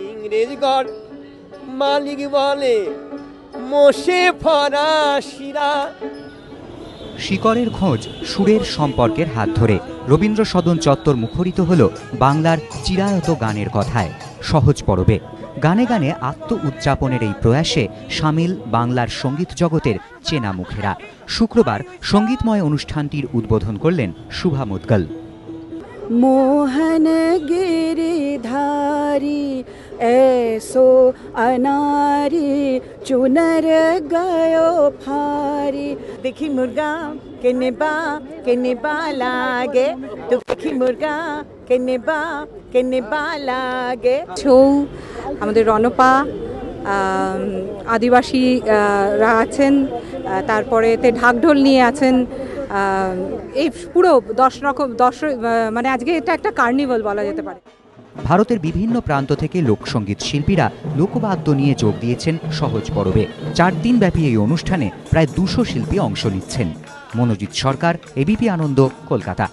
ইংরেজগণ মালিক বলে মোষে ফরাসিরা। শিকড়ের খোঁজ সুরের সম্পর্কের হাত ধরে রবীন্দ্র সদন চত্বর মুখরিত হল বাংলার চিরায়ত গানের কথায়। সহজ পরবে গানে গানে আত্ম উদযাপনের এই প্রয়াসে সামিল বাংলার সঙ্গীত জগতের চেনা মুখেরা। শুক্রবার সঙ্গীতময় অনুষ্ঠানটির উদ্বোধন করলেন শুভা মুদগল। মোহন गिरिधारी ऐसो अनारी चुनर गयो फारी। देखी मुर्गा के निबा लागे, तो देखी मुर्गा के निबा लागे। ছৌ আমাদের রণপা আদিবাসীরা আছেন, তারপরে ঢাকঢোল নিয়ে আছেন। এই পুরো 10 রকম মানে আজকে এটা একটা কার্নিভাল বলা যেতে পারে। ভারতের বিভিন্ন প্রান্ত থেকে লোকসঙ্গীত শিল্পীরা লোকবাদ্য নিয়ে যোগ দিয়েছেন সহজ পরবে। 4 দিনব্যাপী এই অনুষ্ঠানে প্রায় 200 শিল্পী অংশ নিচ্ছেন। মনোজিৎ সরকার, এবিপি আনন্দ, কলকাতা।